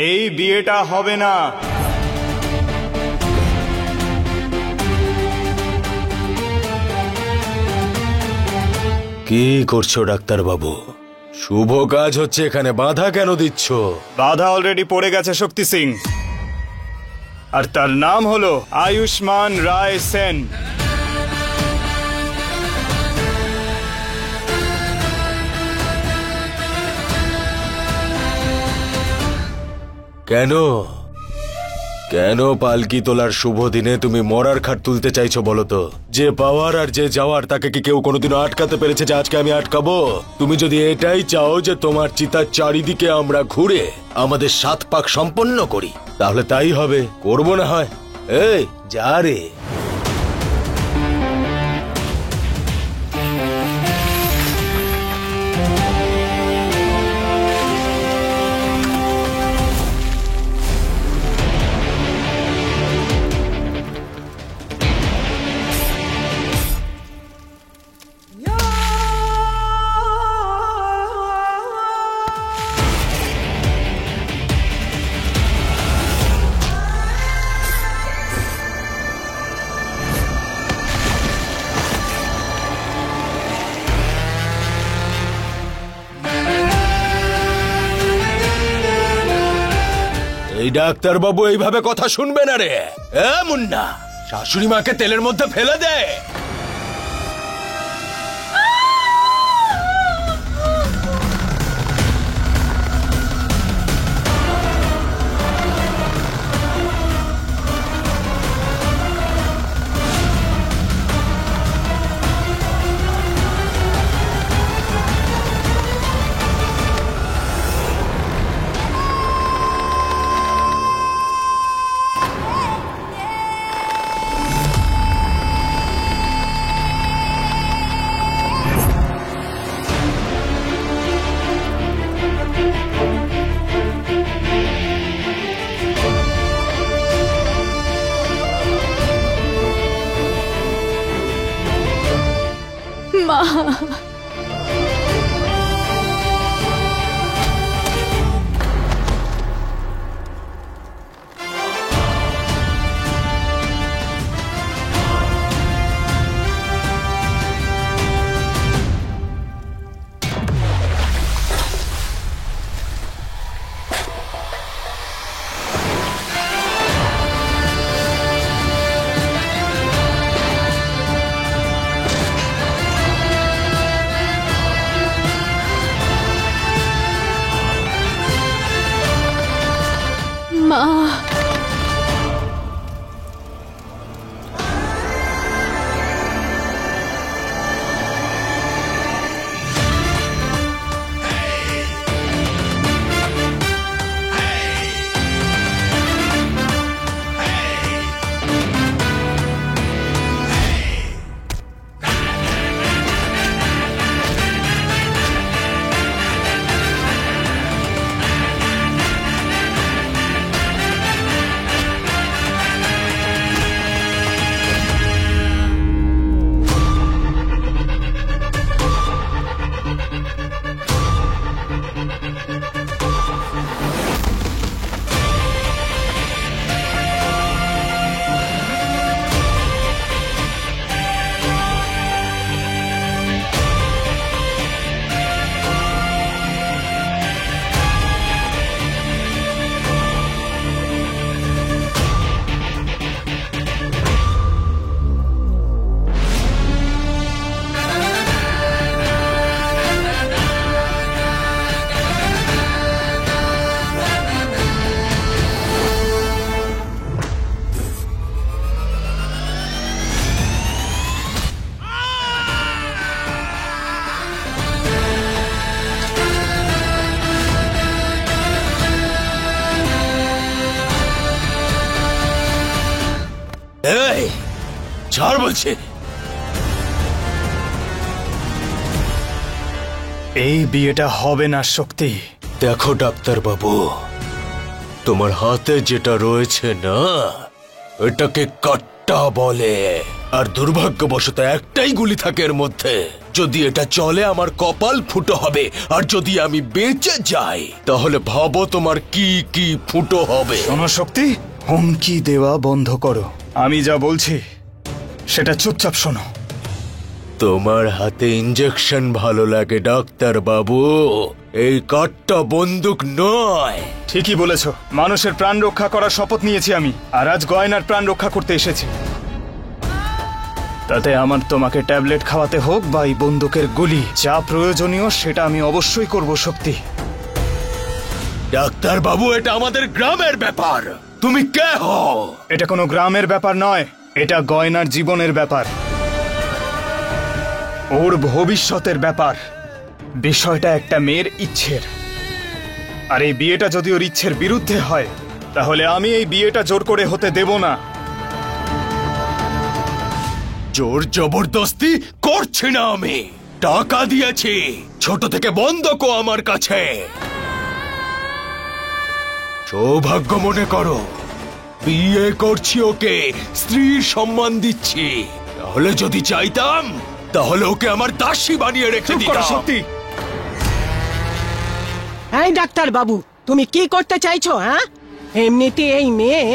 এই বিয়েটা হবে না। কি করছো ডাক্তার বাবু? শুভ কাজ হচ্ছে, এখানে বাধা কেন দিচ্ছ? বাধা অলরেডি পড়ে গেছে শক্তি সিং, আর তার নাম হলো আয়ুষ্মান রায় সেন। কেন কেন পালকি তোলার শুভ দিনে তুমি মরার খাট তুলতে চাইছো বলো তো? যে পাওয়ার আর যে যাওয়ার, তাকে কি কেউ কোনোদিনও আটকাতে পেরেছে যে আজকে আমি আটকাবো? তুমি যদি এটাই চাও যে তোমার চিতার চারিদিকে আমরা ঘুরে আমাদের 7 পাক সম্পন্ন করি, তাহলে তাই হবে। করবো না হয়? এই যা রে। এই ডাক্তার বাবু এইভাবে কথা শুনবে না রে। মুন্না, শাশুড়ি মাকে তেলের মধ্যে ফেলে দে। মা, মা, এই ছাড় বলছি। এই বিয়েটা হবে না শক্তি। দেখো ডাক্তার বাবু, তোমার হাতে যেটা রয়েছে না, এটাকে কাট্টা বলে। আর দুর্ভাগ্যবশত একটাই গুলি থাকে এর মধ্যে। যদি এটা চলে আমার কপাল ফুটো হবে, আর যদি আমি বেঁচে যাই তাহলে ভাবো তোমার কি কি ফুটো হবে। শোনো শক্তি, হুমকি দেওয়া বন্ধ করো। আমি যা বলছি সেটা চুপচাপ শোনো। তোমার হাতে ইঞ্জেকশন ভালো লাগে ডাক্তার বাবু, এই কাঠটা বন্দুক নয়। ঠিকই বলেছ, মানুষের প্রাণ রক্ষা করার শপথ নিয়েছি আমি, আর আজ গয়নার প্রাণ রক্ষা করতে এসেছি। তাতে আমার তোমাকে ট্যাবলেট খাওয়াতে হোক বা এই বন্দুকের গুলি, যা প্রয়োজনীয় সেটা আমি অবশ্যই করব শক্তি। ডাক্তার বাবু, এটা আমাদের গ্রামের ব্যাপার। তুমি কে হও? এটা কোনো গ্রামের ব্যাপার নয়, এটা গয়নার জীবনের ব্যাপার, ওর ভবিষ্যতের ব্যাপার। বিষয়টা একটা মেয়ের ইচ্ছের, আর এই বিয়েটা যদি ওর ইচ্ছের বিরুদ্ধে হয় তাহলে আমি এই বিয়েটা জোর করে হতে দেব না। জোর জবরদস্তি করছি না আমি, টাকা দিয়েছি, ছোট থেকে বন্ধকও আমার কাছে। সৌভাগ্য মনে করো, বিয়ে করছি ওকে, স্ত্রীর সম্মান দিচ্ছি। তাহলে যদি চাইতাম তাহলে ওকে আমার দাসী বানিয়ে রেখে দিতাম। সত্যি এই ডাক্তার বাবু, তুমি কি করতে চাইছো? হ্যাঁ, এমনিতে এই মেয়ে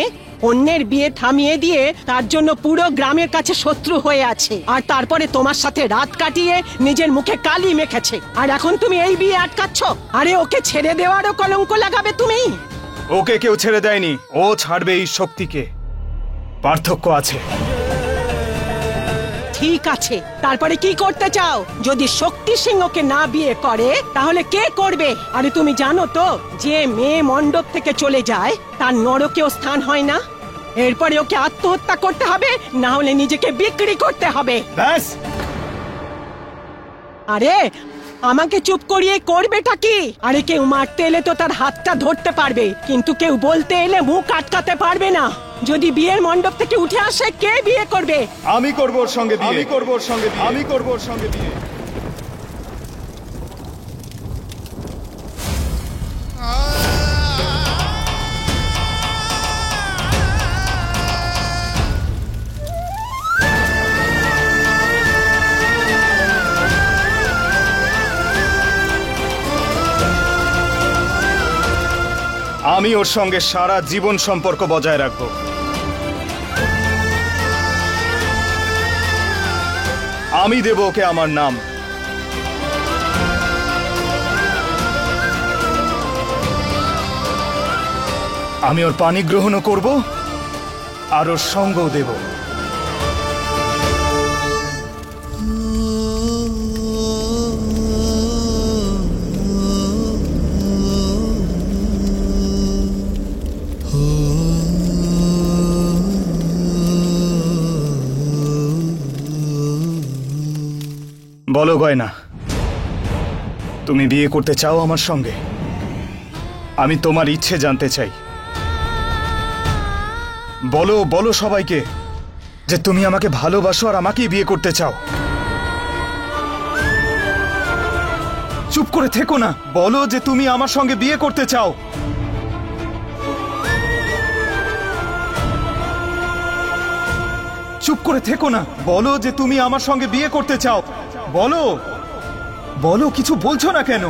অন্যের বিয়ে থামিয়ে দিয়ে তার জন্য পুরো গ্রামের কাছে শত্রু হয়ে আছে, আর তারপরে তোমার সাথে রাত কাটিয়ে নিজের মুখে কালি মেখেছে, আর এখন তুমি এই বিয়ে আটকাচ্ছ। আরে ওকে ছেড়ে দেওয়ারও কলঙ্ক লাগাবে তুমি। ওকে কেউ ছেড়ে দেয়নি, ও ছাড়বে এই শক্তিকে। পার্থক্য আছে। ঠিক আছে, তারপরে কি করতে চাও? যদি শক্তি সিং ওকে না বিয়ে করে তাহলে কে করবে? আরে তুমি জানো তো, যে মেয়ে মণ্ডপ থেকে চলে যায় তার নরকেও স্থান হয় না। এরপরে ওকে আত্মহত্যা করতে হবে, না হলে নিজেকে বিক্রি করতে হবে। ব্যাস, আরে আমাকে চুপ করিয়ে করবেটা কি? আরে কেউ মারতে এলে তো তার হাতটা ধরতে পারবে, কিন্তু কেউ বলতে এলে মুখ আটকাতে পারবে না। যদি বিয়ের মণ্ডপ থেকে উঠে আসে, কে বিয়ে করবে? আমি করব ওর সঙ্গে বিয়ে, আমি করব ওর সঙ্গে বিয়ে, আমি করব ওর সঙ্গে বিয়ে। আমি ওর সঙ্গে সারা জীবন সম্পর্ক বজায় রাখব। আমি দেব ওকে আমার নাম। আমি ওর পানি গ্রহণও করব আর ওর সঙ্গও দেব। বলো গয়না, তুমি বিয়ে করতে চাও আমার সঙ্গে? আমি তোমার ইচ্ছে জানতে চাই। বলো বলো সবাইকে যে তুমি আমাকে ভালোবাসো আর আমাকেই বিয়ে করতে চাও। চুপ করে থেকো না, বলো যে তুমি আমার সঙ্গে বিয়ে করতে চাও। চুপ করে থেকো না, বলো যে তুমি আমার সঙ্গে বিয়ে করতে চাও। বলো বলো, কিছু বলছো না কেন?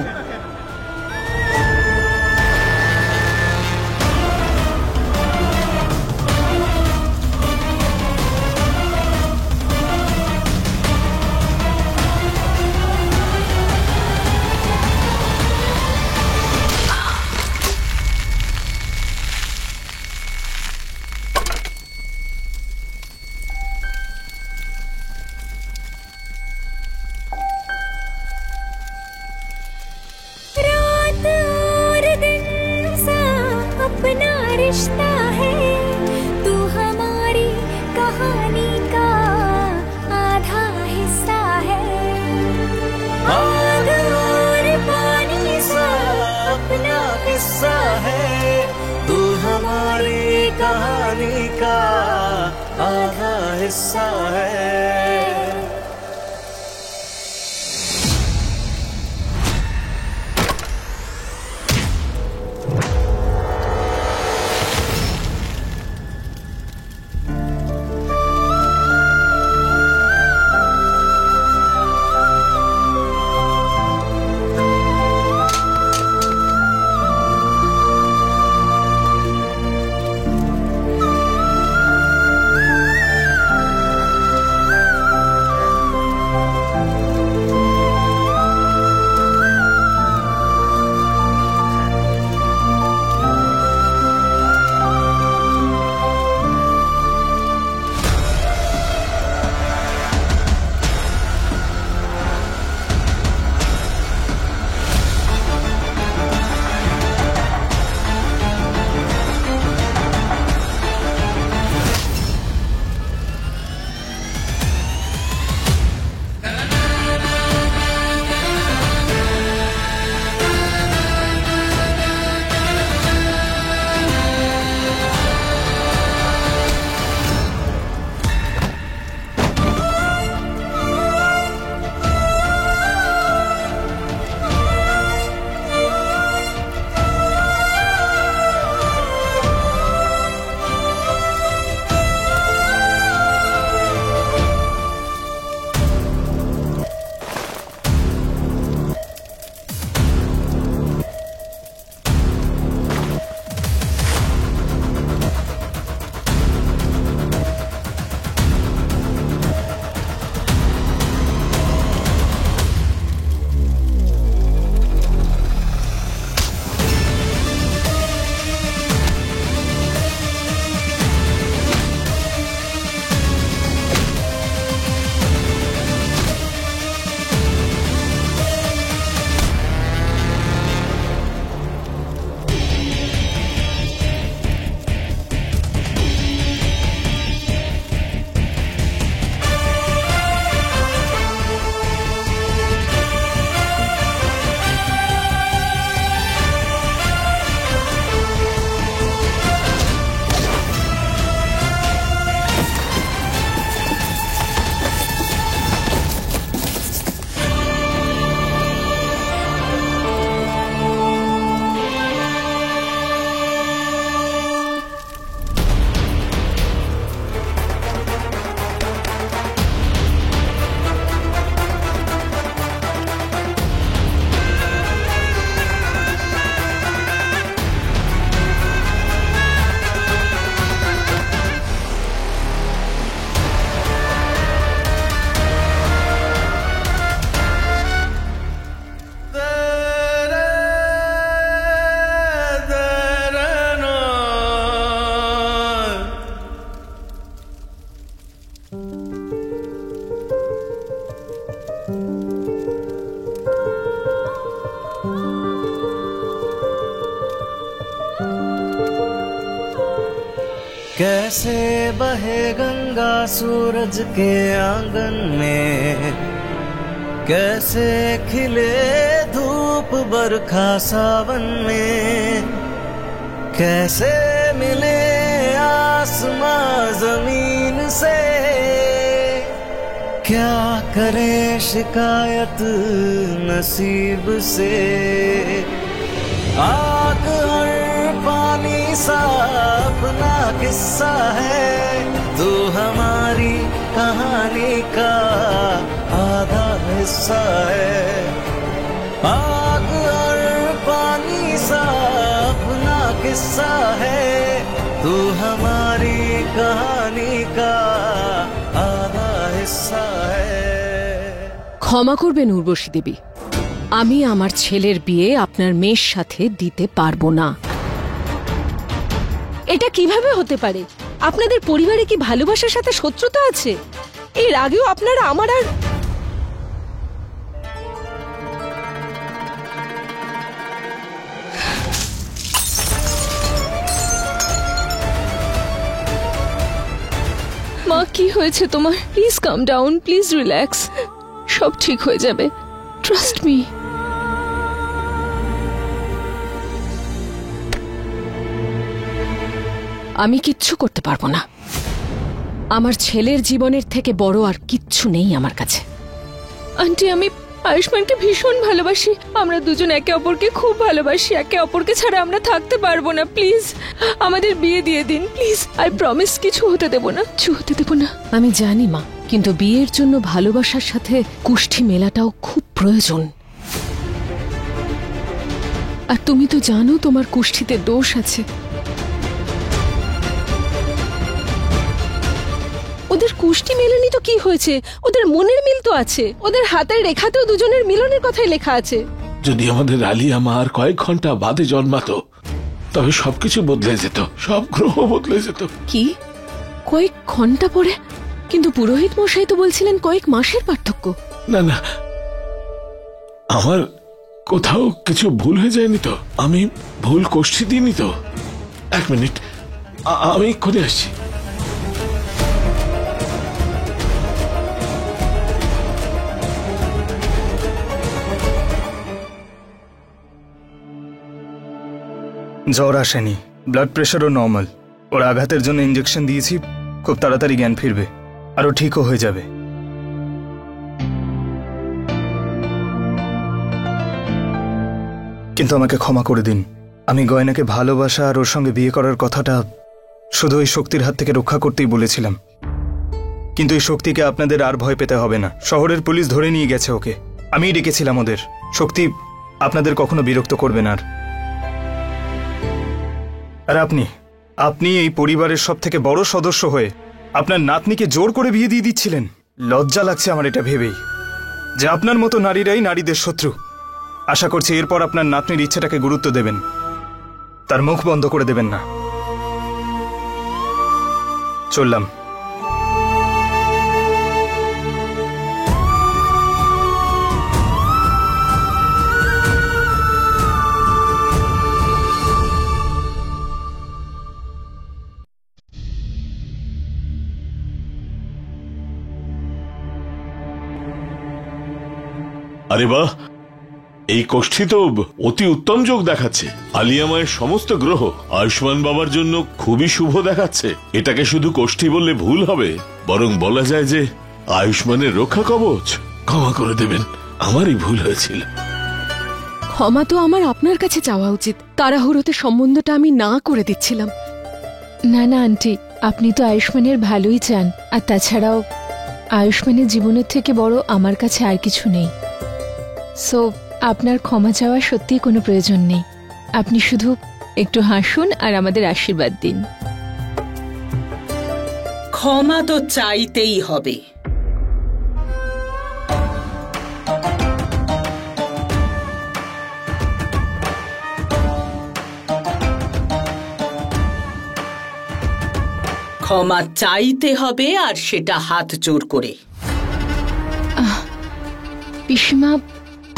कैसे बहे गंगा सूरज के आंगन में, कैसे खिले धूप बरखा सावन में, कैसे मिले आसमां जमीन से, क्या करे शिकायत नसीब से। आग और पानी सा अपना किस्सा है, तू हमारी कहानी का आधा हिस्सा है। आग और पानी सा अपना किस्सा है, तू हमारी कहानी का आधा हिस्सा है। ক্ষমা করবেন উর্বশী দেবী, আমি আমার ছেলের বিয়ে আপনার মেয়ের সাথে দিতে পারবো না। এটা কিভাবে হতে পারে? আপনাদের পরিবারে কি ভালোবাসার সাথে শত্রুতা আছে? এর আগেও আপনারা আমার আর মা, কি হয়েছে তোমার? Please calm down, please relax, সব ঠিক হয়ে যাবে, ট্রাস্ট মি। আমি কিচ্ছু করতে পারবো না। আমার ছেলের জীবনের থেকে বড় আর কিচ্ছু নেই আমার কাছে। আন্টি, আমি আয়ুষ্মানকে ভীষণ ভালোবাসি, আমরা দুজন একে অপরকে খুব ভালোবাসি, একে অপরকে ছাড়া আমরা থাকতে পারবো না। প্লিজ আমাদের বিয়ে দিয়ে দিন, প্লিজ। আই প্রমিস, কিছু হতে দেব না, কিছু হতে দেব না। আমি জানি মা, কিন্তু বিয়ের জন্য ভালোবাসার সাথে কুষ্ঠি মেলাটাও খুব প্রয়োজন। আর তুমি তো জানো তোমার কুষ্ঠিতে দোষ আছে। ওদের কুষ্টি মেলেনি তো কি হয়েছে, ওদের মনের মিল তো আছে, ওদের হাতের রেখাতেও দুজনের মিলনের কথাই লেখা আছে। যদি আমাদের আলিয়া মা আর কয়েক ঘন্টা বাদে জন্মাতো, তবে সবকিছু বদলে যেত, সব গ্রহ বদলে যেত। কি কয়েক ঘন্টা পরে? কিন্তু পুরোহিত মশাই তো বলছিলেন কয়েক মাসের পার্থক্য। না না, আমার কোথাও কিছু ভুল হয়ে যায়নি তো? আমি ভুল কোষ্ঠী দিইনি তো? এক মিনিট, আমি করে আসছি। জ্বর আসেনি, ব্লাড প্রেশারও নর্মাল। ওর আঘাতের জন্য ইঞ্জেকশন দিয়েছি, খুব তাড়াতাড়ি জ্ঞান ফিরবে, আরও ঠিকও হয়ে যাবে। কিন্তু আমাকে ক্ষমা করে দিন, আমি গয়নাকে ভালোবাসা আর ওর সঙ্গে বিয়ে করার কথাটা শুধু ওই শক্তির হাত থেকে রক্ষা করতেই বলেছিলাম। কিন্তু এই শক্তিকে আপনাদের আর ভয় পেতে হবে না, শহরের পুলিশ ধরে নিয়ে গেছে ওকে, আমিই ডেকেছিলাম ওদের। শক্তি আপনাদের কখনো বিরক্ত করবেন আর। আর আপনি এই পরিবারের সব থেকে বড় সদস্য হয়ে আপনার নাতনিকে জোর করে বিয়ে দিয়ে দিচ্ছিলেন। লজ্জা লাগছে আমার এটা ভেবেই যে আপনার মতো নারীরাই নারীদের শত্রু। আশা করছি এরপর আপনার নাতনির ইচ্ছেটাকে গুরুত্ব দেবেন, তার মুখ বন্ধ করে দেবেন না। চললাম। আরে বাহ, এই কোষ্ঠী তো অতি উত্তম যোগ দেখাচ্ছে। আলিয়া মায়ের সমস্ত গ্রহ আয়ুষ্মান বাবার জন্য খুবই শুভ দেখাচ্ছে। এটাকে শুধু কোষ্ঠী বললে ভুল হবে, বরং বলা যায় যে আয়ুষ্মানের রক্ষা কবচ। ক্ষমা করে দেবেন, আমারই ভুল হয়েছিল। ক্ষমা তো আমার আপনার কাছে চাওয়া উচিত, তাড়াহুড়োতে সম্বন্ধটা আমি না করে দিচ্ছিলাম। না না আন্টি, আপনি তো আয়ুষ্মানের ভালোই চান, আর তাছাড়াও আয়ুষ্মানের জীবনের থেকে বড় আমার কাছে আর কিছু নেই। সো আপনার ক্ষমা চাওয়ার সত্যিই কোনো প্রয়োজন নেই। আপনি শুধু একটু হাসুন আর আমাদের আশীর্বাদ দিন। ক্ষমা তো চাইতেই হবে। ক্ষমা চাইতে হবে, আর সেটা হাত জোর করে। পিসিমা,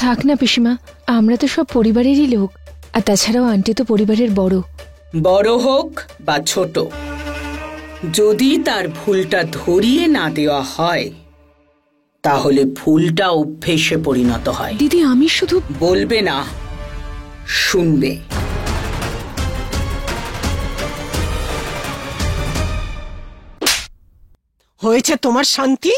থাক না পিসিমা, আমরা তো সব পরিবারেরই লোক, আর তাছাড়াও আন্টি তো পরিবারের বড়। বড় হোক বা ছোট, যদি তার ভুলটা ধরিয়ে না দেওয়া হয় তাহলে ভুলটা অভ্যেসে পরিণত হয়। দিদি আমি শুধু বলবে না, শুনবে। হয়েছে তোমার শান্তি?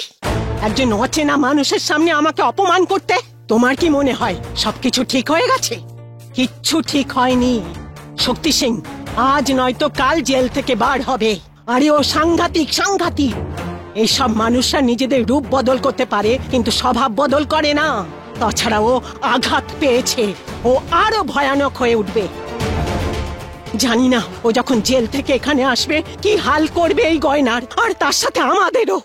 একজন অচেনা মানুষের সামনে আমাকে অপমান করতে? তোমার কি মনে হয় সবকিছু ঠিক হয়ে গেছে? কিচ্ছু ঠিক হয়নি। শক্তি সিং আজ নয়তো কাল জেল থেকে বার হবে। আরে ও সাংঘাতিক সাংঘাতিক। এইসব মানুষরা নিজেদের রূপ বদল করতে পারে কিন্তু স্বভাব বদল করে না। তাছাড়া ও আঘাত পেয়েছে, ও আরো ভয়ানক হয়ে উঠবে। জানি না ও যখন জেল থেকে এখানে আসবে কি হাল করবে এই গয়নার, আর তার সাথে আমাদেরও।